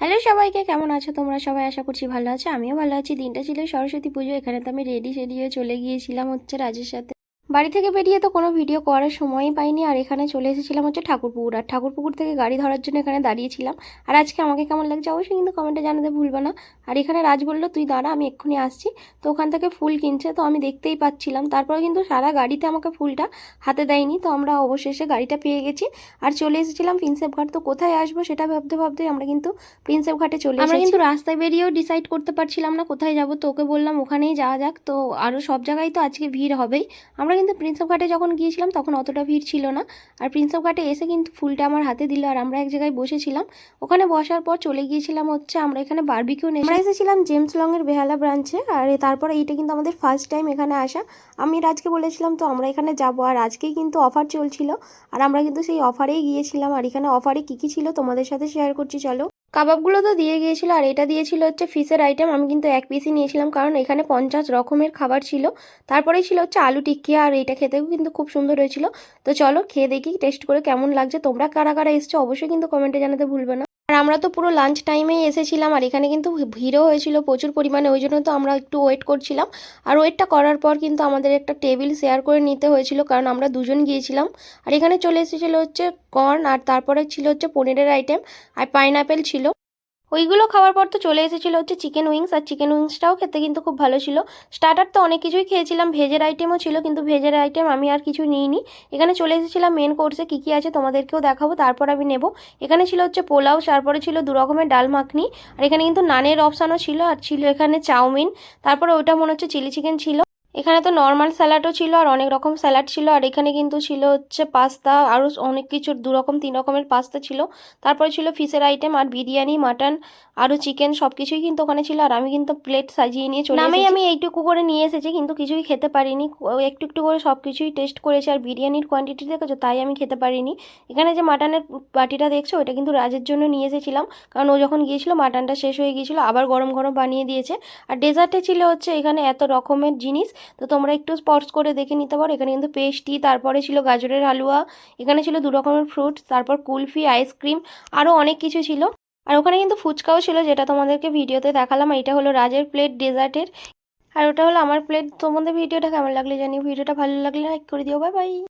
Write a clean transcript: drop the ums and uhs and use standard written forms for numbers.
Hello সবাইকে, কেমন আছো তোমরা সবাই? আশা করছি ভালো আছো, আমিও ভালো আছি। দিনটা ছিল সরস্বতী পুজো। এখানে তো আমি রেডি সেডি হয়ে চলে গিয়েছিলাম রাজের সাথে। বাড়ি থেকে বেরিয়ে তো কোনো ভিডিও করার সময়ই পাইনি। আর এখানে চলে এসেছিলাম ঠাকুরপুকুর। আর ঠাকুরপুকুর থেকে গাড়ি ধরার জন্য এখানে দাঁড়িয়েছিলাম। আর আজকে আমাকে কেমন লাগছে অবশ্যই কিন্তু কমেন্টে জানাতে ভুলবে না। আর এখানে রাজ বললো তুই দাঁড়া, আমি এক্ষুনি আসছি। তো ওখান থেকে ফুল কিনছে, তো আমি দেখতেই পাচ্ছিলাম। তারপরে কিন্তু সারা গাড়িতে আমাকে ফুলটা হাতে দেয়নি। তো আমরা অবশেষে গাড়িটা পেয়ে গেছি আর চলে এসেছিলাম প্রিন্সেপ ঘাট। তো কোথায় আসবো সেটা ভাবতে ভাবতে আমরা কিন্তু প্রিন্সেপ ঘাটে চলে এসেছি। আমরা কিন্তু রাস্তায় বেরিয়েও ডিসাইড করতে পারছিলাম না কোথায় যাব। তো ওকে বললাম ওখানেই যাওয়া যাক। তো আরও সব জায়গায় তো আজকে ভিড় হবেই। আমরা কিন্তু প্রিন্সেপ ঘাটে যখন গিয়েছিলাম তখন অতটা ভিড় ছিল না। আর প্রিন্সেপ ঘাটে এসে কিন্তু ফুলটা আমার হাতে দিল আর আমরা এক জায়গায় বসেছিলাম। ওখানে বসার পর চলে গিয়েছিলাম আমরা এখানে বারবিকিউ নিয়ে। আমরা এসেছিলাম জেমস লং এর বেহালা ব্রাঞ্চে। আর তারপরে এইটা কিন্তু আমাদের ফার্স্ট টাইম এখানে আসা। আমি রাজকে বলেছিলাম তো আমরা এখানে যাব। আর আজকেই কিন্তু অফার চলছিল আর আমরা কিন্তু সেই অফারেই গিয়েছিলাম। আর এখানে অফারে কী কী ছিল তোমাদের সাথে শেয়ার করছি, চলো। কাবাবগুলো তো দিয়ে গিয়েছিল আর এটা দিয়েছিল ফিশের আইটেম। আমি কিন্তু এক পিসই নিয়েছিলাম কারণ এখানে 50 রকমের খাবার ছিল। তারপরেই ছিল আলু টিক্কি আর এটা খেতেও কিন্তু খুব সুন্দর হয়েছিল। তো চলো খেয়ে দেখি, টেস্ট করে কেমন লাগছে। তোমরা কারা কারা এসছো অবশ্যই কিন্তু কমেন্টে জানাতে ভুলবে না। আর আমরা তো পুরো লাঞ্চ টাইমেই এসেছিলাম আর এখানে কিন্তু ভিড়ও হয়েছিল প্রচুর পরিমাণে, ওই জন্য তো আমরা একটু ওয়েট করছিলাম। আর ওয়েটটা করার পর কিন্তু আমাদের একটা টেবিল শেয়ার করে নিতে হয়েছিল কারণ আমরা দুজন গিয়েছিলাম। আর এখানে চলে এসেছিলো কর্ন আর তারপরে ছিল পনিরের আইটেম আর পাইনাপেল ছিল। ওইগুলো খাওয়ার পর তো চলে এসেছিলো চিকেন উইংস। আর চিকেন উইংসটাও খেতে কিন্তু খুব ভালো ছিল। স্টার্টার তো অনেক কিছুই খেয়েছিলাম, ভেজের আইটেমও ছিল কিন্তু ভেজের আইটেম আমি আর কিছু নিইনি। এখানে চলে এসেছিলাম মেন কোর্সে কী কী আছে তোমাদেরকেও দেখাবো, তারপর আমি নেব। এখানে ছিল পোলাও, তারপরে ছিল 2 রকমের ডাল মাখনি। আর এখানে কিন্তু নানের অপশানও ছিল আর ছিল এখানে চাউমিন। তারপরে ওইটা মনে হচ্ছে চিলি চিকেন ছিল। এখানে তো নর্মাল স্যালাডও ছিল আর অনেক রকম স্যালাড ছিল। আর এখানে কিন্তু ছিল পাস্তা, আরও অনেক কিছু 2 রকম 3 রকমের পাস্তা ছিল। তারপরে ছিল ফিশের আইটেম আর বিরিয়ানি, মাটন, আরও চিকেন সব কিছুই কিন্তু ওখানে ছিল। আর আমি কিন্তু প্লেট সাজিয়ে নিয়ে চলে এসেছি। আমি এইটুকু করে নিয়ে এসেছি কিন্তু কিছুই খেতে পারিনি। একটু একটু করে সব কিছুই টেস্ট করেছি। আর বিরিয়ানির কোয়ান্টিটি দেখেছো, তাই আমি খেতে পারিনি। এখানে যে মাটনের বাটিটা দেখছো ওটা কিন্তু রাজের জন্য নিয়ে এসেছিলাম কারণ ও যখন গিয়েছিল মাটনটা শেষ হয়ে গিয়েছিল, আবার গরম গরম বানিয়ে দিয়েছে। আর ডেজার্টে ছিল এখানে এত রকমের জিনিস, তো তোমরা একটু স্পর্শ করে দেখে নিতে পারো। এখানে কিন্তু পেস্ট্রি, তারপরে ছিল গাজরের হালুয়া, এখানে ছিল 2 রকমের ফ্রুটস, তারপর কুলফি, আইসক্রিম, আরও অনেক কিছু ছিল। আর ওখানে কিন্তু ফুচকাও ছিল যেটা তোমাদেরকে ভিডিওতে দেখালাম। এটা হলো রাজের প্লেট ডেজার্টের আর ওটা হলো আমার প্লেট। তোমাদের ভিডিওটা কেমন লাগলে জানিও, ভিডিওটা ভালো লাগলে লাইক করে দিও। Bye bye.